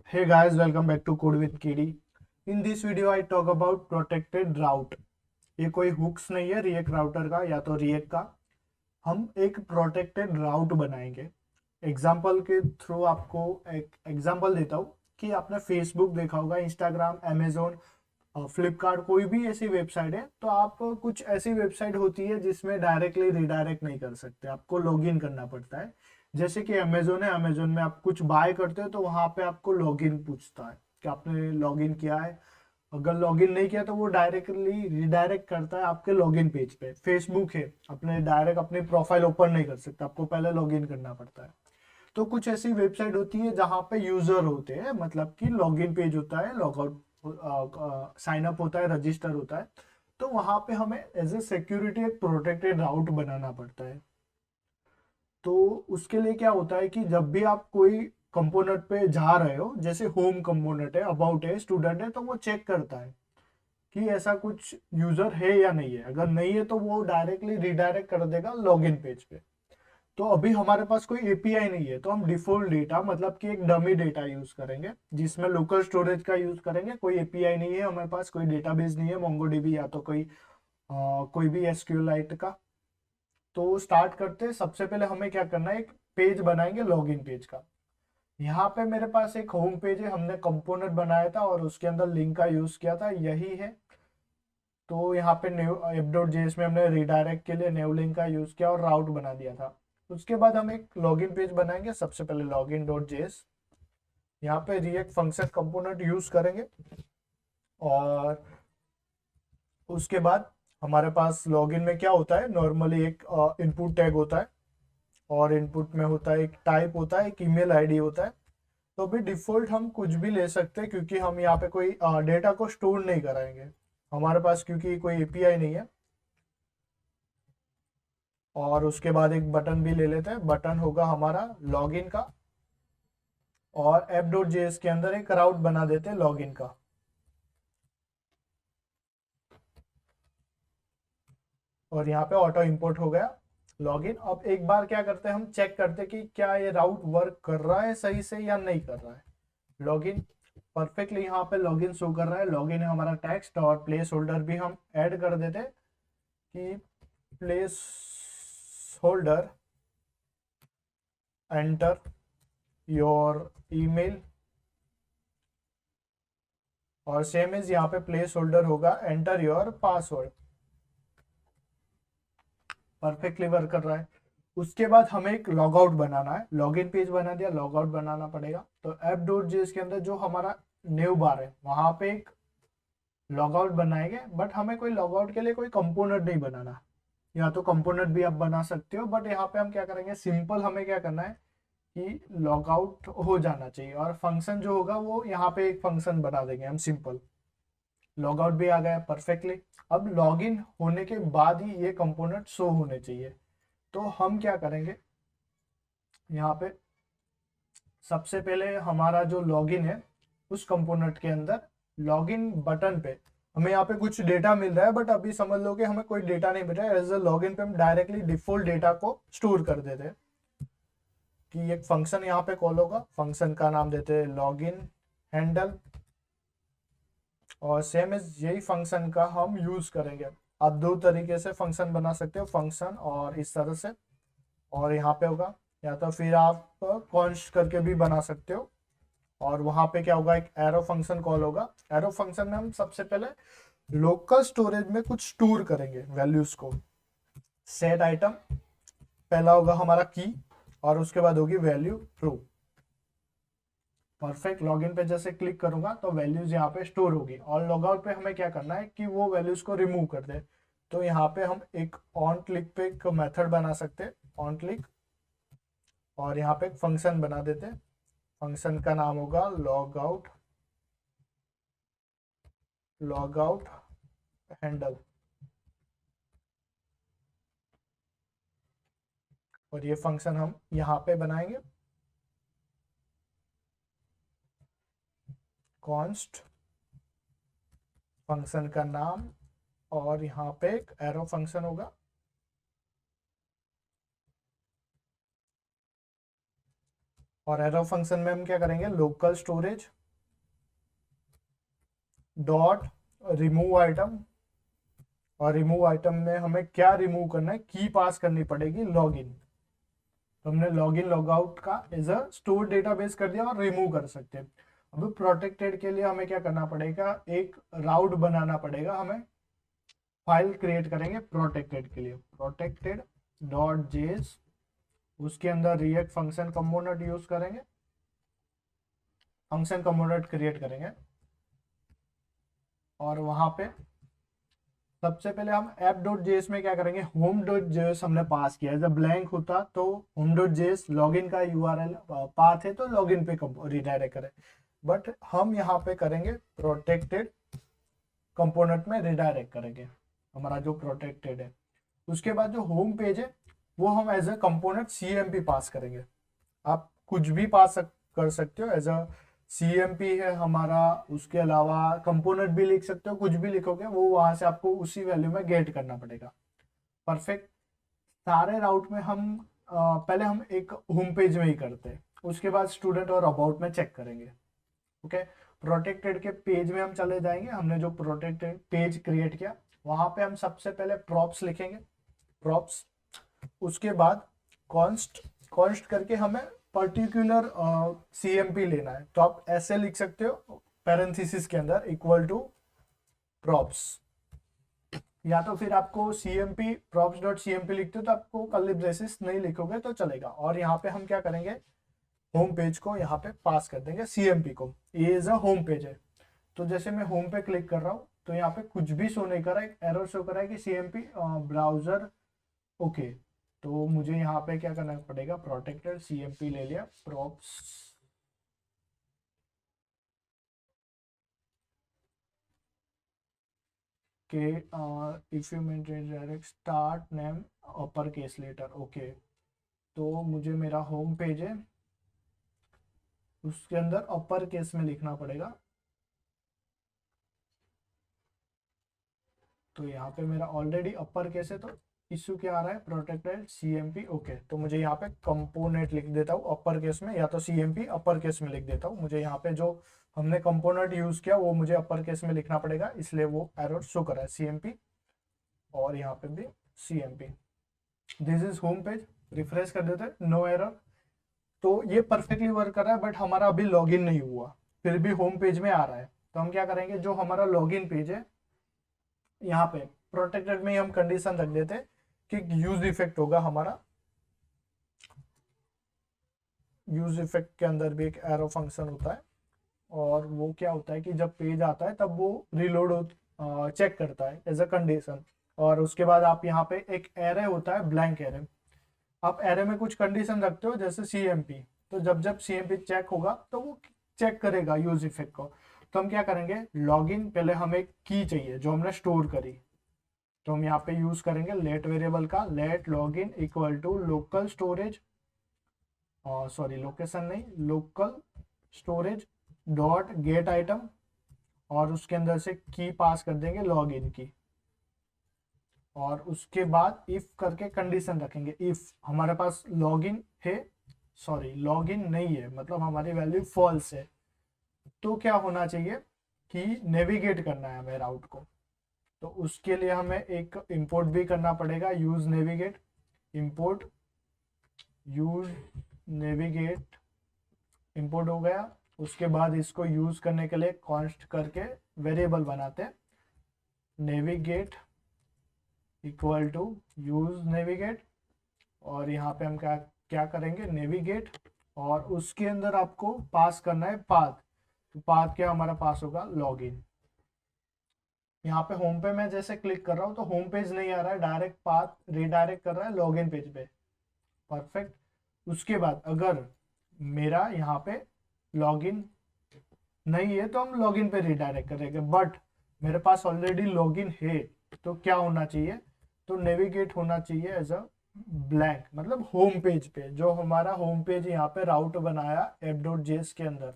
Hey guys, welcome back to Code with Kidi. In this video I talk about protected route. ये कोई hooks नहीं है react router का या तो रिएक्ट का। हम एक प्रोटेक्टेड राउट बनाएंगे। एग्जाम्पल के थ्रू आपको एक एग्जाम्पल देता हूँ कि आपने फेसबुक देखा होगा, इंस्टाग्राम, अमेजोन, फ्लिपकार्ट, कोई भी ऐसी वेबसाइट है तो आप कुछ ऐसी वेबसाइट होती है जिसमें डायरेक्टली रिडायरेक्ट नहीं कर सकते, आपको लॉगिन करना पड़ता है। जैसे कि अमेजोन है, अमेजोन में आप कुछ बाय करते हो तो वहां पे आपको लॉगिन पूछता है कि आपने लॉगिन किया है। अगर लॉगिन नहीं किया तो वो डायरेक्टली रिडायरेक्ट करता है आपके लॉगिन पेज पे। फेसबुक है, अपने डायरेक्ट अपनी प्रोफाइल ओपन नहीं कर सकता, आपको पहले लॉगिन करना पड़ता है। तो कुछ ऐसी वेबसाइट होती है जहां पे यूजर होते हैं, मतलब कि लॉगिन पेज होता है, लॉगआउट साइन अप होता है, रजिस्टर होता है। तो वहां पे हमें एज ए सिक्योरिटी एक प्रोटेक्टेड राउट बनाना पड़ता है। तो उसके लिए क्या होता है कि जब भी आप कोई कंपोनेंट पे जा रहे हो, जैसे होम कंपोनेंट है, अबाउट है, स्टूडेंट है, तो वो चेक करता है कि ऐसा कुछ यूजर है या नहीं है। अगर नहीं है तो वो डायरेक्टली रिडायरेक्ट कर देगा लॉगिन पेज पे। तो अभी हमारे पास कोई एपीआई नहीं है तो हम डिफॉल्ट डेटा, मतलब कि एक डमी डेटा यूज करेंगे जिसमें लोकल स्टोरेज का यूज करेंगे। कोई एपीआई नहीं है हमारे पास, कोई डेटाबेस नहीं है मोंगोडीबी या तो कोई भी एसक्यूएलाइट का। तो स्टार्ट करते हैं। सबसे पहले हमें क्या करना है, एक पेज बनाएंगे लॉगिन पेज का। यहाँ पे मेरे पास एक होम पेज है, हमने कंपोनेंट बनाया था और उसके अंदर लिंक का यूज किया था, यही है। तो यहाँ पे न्यू app.js में हमने रिडायरेक्ट के लिए न्यू लिंक का यूज किया और राउट बना दिया था। उसके बाद हम एक लॉगिन पेज बनाएंगे। सबसे पहले लॉगिन डॉट जेएस, यहाँ पे रिएक्ट फंक्शन कंपोनेंट यूज करेंगे। और उसके बाद हमारे पास लॉगिन में क्या होता है, नॉर्मली एक इनपुट टैग होता है और इनपुट में होता है एक टाइप होता है, एक ईमेल आईडी होता है। तो भी डिफॉल्ट हम कुछ भी ले सकते हैं क्योंकि हम यहाँ पे कोई डेटा को स्टोर नहीं कराएंगे हमारे पास, क्योंकि कोई एपीआई नहीं है। और उसके बाद एक बटन भी ले लेते हैं, बटन होगा हमारा लॉगिन का। और app.js के अंदर एक राउट बना देते हैं लॉगिन का। और यहाँ पे ऑटो इंपोर्ट हो गया लॉगिन। अब एक बार क्या करते हैं, हम चेक करते हैं कि क्या ये राउट वर्क कर रहा है सही से या नहीं कर रहा है। लॉगिन परफेक्टली यहाँ पे लॉगिन शो कर रहा है, लॉगिन है हमारा टेक्स्ट। और प्लेस होल्डर भी हम ऐड कर देते कि place holder enter your email. और सेम इज यहाँ पे प्लेस होल्डर होगा enter your password. Perfectly work कर रहा है। उसके बाद हमें एक लॉग आउट बनाना है। लॉगिन पेज बना दिया, लॉग आउट बनाना पड़ेगा। तो app.js के अंदर जो हमारा न्यू बार है वहां पे एक लॉग आउट बनाएंगे। बट हमें कोई लॉग आउट के लिए कोई कंपोनेंट नहीं बनाना, या तो कंपोनेंट भी आप बना सकते हो, बट यहाँ पे हम क्या करेंगे, सिंपल हमें क्या करना है कि लॉग आउट हो जाना चाहिए। और फंक्शन जो होगा वो यहाँ पे एक फंक्शन बना देंगे हम, सिंपल। लॉग आउट भी आ गया परफेक्टली। अब लॉगिन होने के बाद ही ये कंपोनेंट शो होने चाहिए। तो हम क्या करेंगे, यहाँ पे सबसे पहले हमारा जो लॉगिन है उस कंपोनेंट के अंदर लॉगिन बटन पे हमें यहाँ पे कुछ डेटा मिल रहा है। बट अभी समझ लो कि हमें कोई डेटा नहीं मिल रहा है। एज ए लॉगिन पे हम डायरेक्टली डिफॉल्ट डेटा को स्टोर कर देते हैं कि एक फंक्शन यहाँ पे कॉल होगा, फंक्शन का नाम देते हैं लॉगिन हैंडल। और सेम इज यही फंक्शन का हम यूज करेंगे। आप दो तरीके से फंक्शन बना सकते हो, फंक्शन और इस तरह से। और यहाँ पे होगा, या तो फिर आप कॉन्स्ट करके भी बना सकते हो। और वहां पे क्या होगा, एक एरो फंक्शन कॉल होगा। एरो फंक्शन में हम सबसे पहले लोकल स्टोरेज में कुछ स्टोर करेंगे वैल्यूज को। सेट आइटम पहला होगा हमारा की, और उसके बाद होगी वैल्यू ट्रू। परफेक्ट। लॉगिन पे जैसे क्लिक करूंगा तो वैल्यूज यहाँ पे स्टोर होगी। और लॉगआउट पे हमें क्या करना है कि वो वैल्यूज को रिमूव कर दे। तो यहाँ पे हम एक ऑन क्लिक पे एक मेथड बना सकते हैं, ऑन क्लिक। और यहाँ पे एक फंक्शन बना देते हैं, फंक्शन का नाम होगा लॉग आउट हैंडल। और ये फंक्शन हम यहाँ पे बनाएंगे, कॉन्स्ट फंक्शन का नाम। और यहाँ पे एक एरो फंक्शन होगा। और एरो फंक्शन में हम क्या करेंगे, local storage dot remove item, और रिमूव आइटम में हमें क्या रिमूव करना है, की पास करनी पड़ेगी लॉगिन। तो हमने लॉगिन लॉगआउट का एज अ स्टोर डेटाबेस कर दिया और रिमूव कर सकते हैं। अब प्रोटेक्टेड के लिए हमें क्या करना पड़ेगा, एक राउट बनाना पड़ेगा हमें। फाइल क्रिएट करेंगे प्रोटेक्टेड के लिए, प्रोटेक्टेड डॉट जेएस, उसके अंदर रिएक्ट फंक्शन कंपोनेंट यूज करेंगे, फंक्शन कंपोनेंट क्रिएट करेंगे, और वहां पे सबसे पहले हम ऐप डॉट जेएस में क्या करेंगे, होम डॉट जेएस हमने पास किया है। जब ब्लैंक होता तो होम डॉट जेएस लॉगिन का यूआरएल पाथ है तो लॉगिन पे रिडायरेक्ट करें, बट हम यहाँ पे करेंगे प्रोटेक्टेड कंपोनेंट में रिडायरेक्ट करेंगे हमारा जो प्रोटेक्टेड है। उसके बाद जो होम पेज है वो हम एज अ कंपोनेंट सीएमपी पास करेंगे। आप कुछ भी पास कर सकते हो, एज अ सीएमपी है हमारा। उसके अलावा कंपोनेंट भी लिख सकते हो, कुछ भी लिखोगे वो वहां से आपको उसी वैल्यू में गेट करना पड़ेगा। परफेक्ट। सारे राउट में हम पहले हम एक होम पेज में ही करते हैं, उसके बाद स्टूडेंट और अबाउट में चेक करेंगे। ओके, प्रोटेक्टेड के पेज में हम चले जाएंगे। हमने जो प्रोटेक्टेड पेज क्रिएट किया वहां पे हम सबसे पहले प्रॉप्स लिखेंगे, प्रॉप्स। उसके बाद कॉन्स्ट, कॉन्स्ट करके हमें पर्टिकुलर सीएमपी लेना है, तो आप ऐसे लिख सकते हो पैरेंथेसिस के अंदर इक्वल टू प्रॉप्स, या तो फिर आपको सीएमपी प्रॉप्स डॉट सीएमपी लिखते हो तो आपको कर्ली ब्रेसेस नहीं लिखोगे तो चलेगा। और यहाँ पे हम क्या करेंगे, होम पेज को यहाँ पे पास कर देंगे सीएमपी को, ये इज अ होम पेज है। तो जैसे मैं होम पे क्लिक कर रहा हूँ तो यहाँ पे कुछ भी शो नहीं कर रहा है, एक एरर शो कर रहा है कि सीएमपी ब्राउजर ओके। तो मुझे यहाँ पे क्या करना पड़ेगा, प्रोटेक्टेड सीएमपी ले लिया, प्रॉप्स के if you maintain direct start name upper case letter okay. तो मुझे मेरा होम पेज है, उसके अंदर अपर केस में लिखना पड़ेगा। तो यहाँ पे मेरा ऑलरेडी अपर केस है तो इशू क्या आ रहा है, प्रोटेक्टेड सीएमपी ओके। तो मुझे यहाँ पे कंपोनेंट लिख देता हूँ अपर केस में, या तो सीएमपी अपर केस में लिख देता हूँ। मुझे यहाँ पे जो हमने कंपोनेंट यूज किया वो मुझे अपर केस में लिखना पड़ेगा, इसलिए वो एरर शो कर रहा है सीएमपी, और यहाँ पे भी CMP. This is home page, refresh कर देते हैं, नो एरर। तो ये परफेक्टली वर्क कर रहा है, बट हमारा अभी लॉगिन नहीं हुआ, फिर भी होम पेज में आ रहा है। तो हम क्या करेंगे, जो हमारा लॉगिन पेज है यहाँ पे प्रोटेक्टेड में ही हम कंडीशन रख देते कि यूज इफेक्ट होगा हमारा। यूज इफेक्ट के अंदर भी एक एरो फंक्शन होता है, और वो क्या होता है कि जब पेज आता है तब वो रिलोड चेक करता है एज अ कंडीशन। और उसके बाद आप यहाँ पे एक एरे होता है, ब्लैंक एरे। आप एरे में कुछ कंडीशन रखते हो जैसे सीएमपी, तो जब जब सीएमपी चेक होगा तो वो चेक करेगा यूज इफेक्ट को। तो हम क्या करेंगे, लॉगिन पहले हमें की चाहिए जो हमने स्टोर करी, तो हम यहाँ पे यूज करेंगे लेट वेरिएबल का, let login equal to local storage, sorry location नहीं, local storage dot get item, और उसके अंदर से की पास कर देंगे लॉगिन की। और उसके बाद इफ करके कंडीशन रखेंगे, इफ हमारे पास लॉगिन है, सॉरी लॉगिन नहीं है मतलब हमारी वैल्यू फॉल्स है, तो क्या होना चाहिए कि नेविगेट करना है हमें राउट को। तो उसके लिए हमें एक इंपोर्ट भी करना पड़ेगा, use navigate, import use navigate, import हो गया। उसके बाद इसको यूज करने के लिए कॉन्स्ट करके वेरिएबल बनाते हैं, navigate equal to use navigate, और यहाँ पे हम क्या क्या करेंगे, नेविगेट, और उसके अंदर आपको पास करना है पाथ। तो पाथ क्या हमारा पास होगा, लॉगिन। यहाँ पे होम पे मैं जैसे क्लिक कर रहा हूँ तो होम पेज नहीं आ रहा है, डायरेक्ट पाथ रिडायरेक्ट कर रहा है लॉगिन पेज पे। परफेक्ट। उसके बाद अगर मेरा यहाँ पे लॉगिन नहीं है तो हम लॉगिन पे रिडायरेक्ट करेंगे, बट मेरे पास ऑलरेडी लॉगिन है तो क्या होना चाहिए, तो नेविगेट होना चाहिए एज अ ब्लैंक, मतलब होम पेज पे, जो हमारा होम पेज यहाँ पे राउट बनाया app.js के अंदर।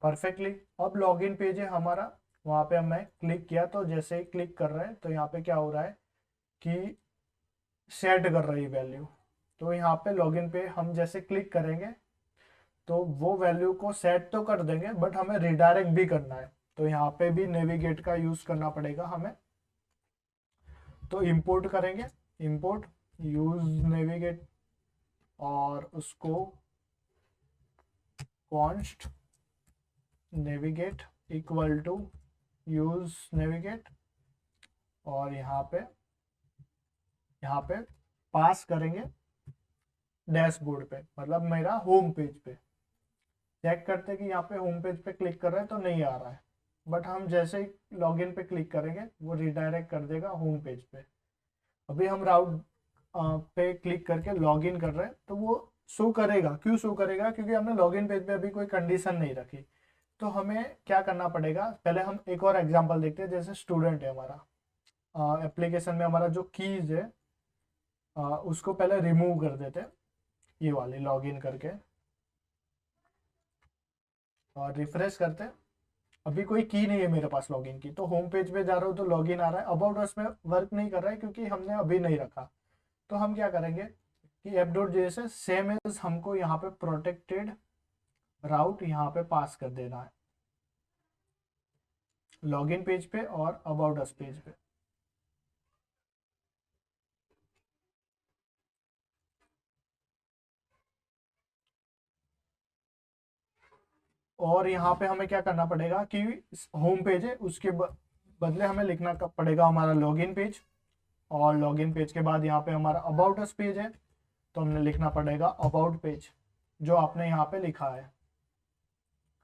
परफेक्टली। अब लॉगिन पेज है हमारा, वहां पे हमने क्लिक किया तो जैसे ही क्लिक कर रहे हैं तो यहाँ पे क्या हो रहा है कि सेट कर रही वैल्यू। तो यहाँ पे लॉगिन पे हम जैसे क्लिक करेंगे तो वो वैल्यू को सेट तो कर देंगे, बट हमें रिडायरेक्ट भी करना है। तो यहाँ पे भी नेविगेट का यूज करना पड़ेगा हमें। तो इंपोर्ट करेंगे, इंपोर्ट यूज नेविगेट और उसको const navigate equal to use navigate, और यहाँ पे पास करेंगे डैशबोर्ड पे, मतलब मेरा होम पेज पे। चेक करते हैं कि यहाँ पे होम पेज पे क्लिक कर रहे हैं तो नहीं आ रहा है, बट हम जैसे ही लॉगिन पे क्लिक करेंगे वो रिडायरेक्ट कर देगा होम पेज पे। अभी हम राउट पे क्लिक करके लॉगिन कर रहे हैं तो वो शो करेगा। क्यों शो करेगा? क्योंकि हमने लॉगिन पेज पे अभी कोई कंडीशन नहीं रखी। तो हमें क्या करना पड़ेगा, पहले हम एक और एग्जांपल देखते हैं। जैसे स्टूडेंट है हमारा एप्लीकेशन में, हमारा जो कीज है उसको पहले रिमूव कर देते हैं, ये वाले लॉगिन करके, और रिफ्रेश करते हैं। अभी कोई की नहीं है मेरे पास लॉगिन की, तो होम पेज पे जा रहा हूँ तो लॉगिन आ रहा है। अबाउट अस में वर्क नहीं कर रहा है क्योंकि हमने अभी नहीं रखा। तो हम क्या करेंगे कि app.js सेम एज हमको यहाँ पे प्रोटेक्टेड राउट यहाँ पे पास कर देना है, लॉगिन पेज पे और अबाउट अस पेज पे। और यहाँ पे हमें क्या करना पड़ेगा कि होम पेज है उसके बदले हमें लिखना पड़ेगा हमारा लॉगिन पेज, और लॉगिन पेज के बाद यहाँ पे हमारा अबाउट अस पेज है तो हमने लिखना पड़ेगा अबाउट पेज, जो आपने यहाँ पे लिखा है,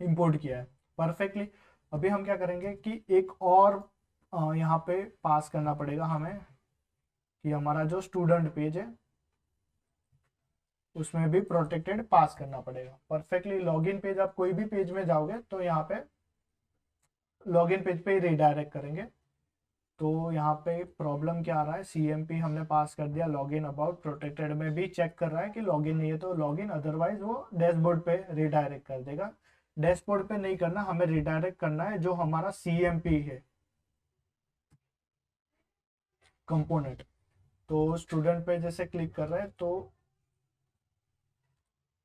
इंपोर्ट किया है परफेक्टली। अभी हम क्या करेंगे कि एक और यहाँ पे पास करना पड़ेगा हमें कि हमारा जो स्टूडेंट पेज है उसमें भी प्रोटेक्टेड पास करना पड़ेगा परफेक्टली। लॉगिन पेज, आप कोई भी पेज में जाओगे तो यहाँ पे लॉगिन पेज पे ही रिडायरेक्ट करेंगे। तो यहाँ पे प्रॉब्लम क्या आ रहा है, CMP हमने पास कर दिया, लॉगिन अबाउट प्रोटेक्टेड में भी चेक कर रहा है कि लॉगिन नहीं है तो लॉगिन, अदरवाइज वो डैशबोर्ड पे रिडायरेक्ट कर देगा। डैशबोर्ड पे नहीं करना, हमें रिडायरेक्ट करना है जो हमारा CMP है कंपोनेंट। तो स्टूडेंट पे जैसे क्लिक कर रहे हैं तो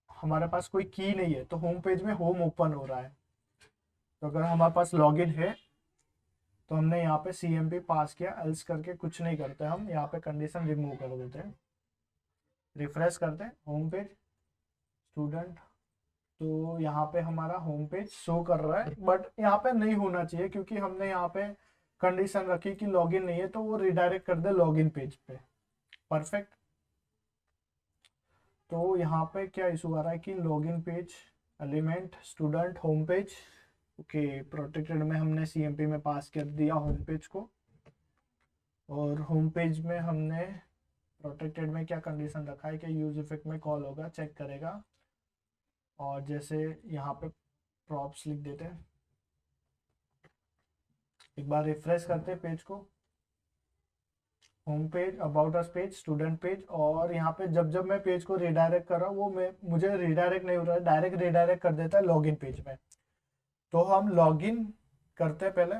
हमारे पास कोई की नहीं है, तो होम पेज में होम ओपन हो रहा है। तो अगर हमारे पास लॉगिन है तो हमने यहाँ पे CMP पास किया, एल्स करके कुछ नहीं करते, हम यहाँ पे कंडीशन रिमूव कर देते हैं। रिफ्रेश करते हैं होम पेज स्टूडेंट, तो यहाँ पे हमारा होम पेज शो कर रहा है, बट यहाँ पे नहीं होना चाहिए क्योंकि हमने यहाँ पे कंडीशन रखी कि लॉगिन नहीं है, तो वो रिडायरेक्ट कर दे लॉगिन पेज पे। परफेक्ट। तो यहाँ पे क्या इशू आ रहा है कि login page element student home page, okay, protected में हमने CMP में पास कर दिया होम पेज को, और होम पेज में हमने प्रोटेक्टेड में क्या कंडीशन रखा है कि यूज इफेक्ट में कॉल होगा, चेक करेगा। और जैसे यहाँ पे प्रॉप्स लिख देते हैं, एक बार रिफ्रेश करते हैं पेज को, home page, about us page, student page, और यहाँ पे जब जब मैं पेज को रिडायरेक्ट कर रहा हूँ वो मुझे रिडायरेक्ट नहीं हो रहा है, डायरेक्ट रिडायरेक्ट कर देता है लॉगिन पेज में। तो हम लॉगिन करते हैं, पहले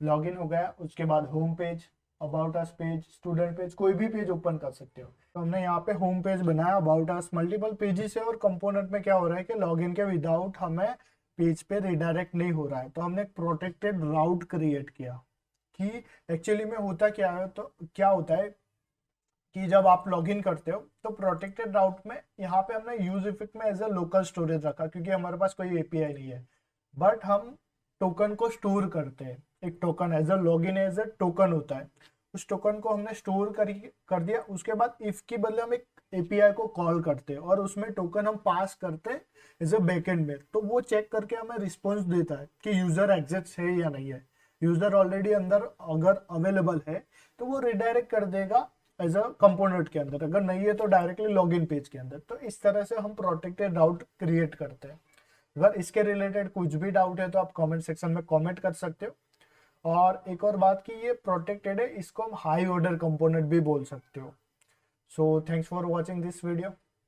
लॉगिन हो गया, उसके बाद home page, about us page, student page, कोई भी पेज ओपन कर सकते हो। तो हमने यहाँ पे होम पेज बनाया, अबाउट अस, मल्टीपल पेजेस है, और कंपोनेंट में क्या हो रहा है कि लॉगिन के विदाउट हमें पेज पे रिडायरेक्ट नहीं हो रहा है। तो हमने एक प्रोटेक्टेड राउट क्रिएट किया कि एक्चुअली में होता क्या है, तो क्या होता है कि जब आप लॉगिन करते हो तो प्रोटेक्टेड राउट में यहाँ पे हमने यूज इफेक्ट में एज ए लोकल स्टोरेज रखा क्योंकि हमारे पास कोई API नहीं है, बट हम टोकन को स्टोर करते हैं। एक token as a login as a token होता है, उस टोकन को हमने स्टोर कर दिया। उसके बाद इफ के बदले हम एक API को कॉल करते हैं और उसमें टोकन हम पास करते हैं एज ए बैकएंड में, तो वो चेक करके हमें रिस्पॉन्स देता है कि यूजर एग्जिस्ट है या नहीं है। यूजर ऑलरेडी अंदर अगर अवेलेबल है तो वो रिडायरेक्ट कर देगा एज अ कंपोनेंट के अंदर, अगर नहीं है तो डायरेक्टली लॉगिन पेज के अंदर। तो इस तरह से हम प्रोटेक्टेड राउट क्रिएट करते हैं। अगर इसके रिलेटेड कुछ भी डाउट है तो आप कमेंट सेक्शन में कमेंट कर सकते हो। और एक और बात कि ये प्रोटेक्टेड है, इसको हम हाई ऑर्डर कंपोनेंट भी बोल सकते हो। So thanks for watching this video.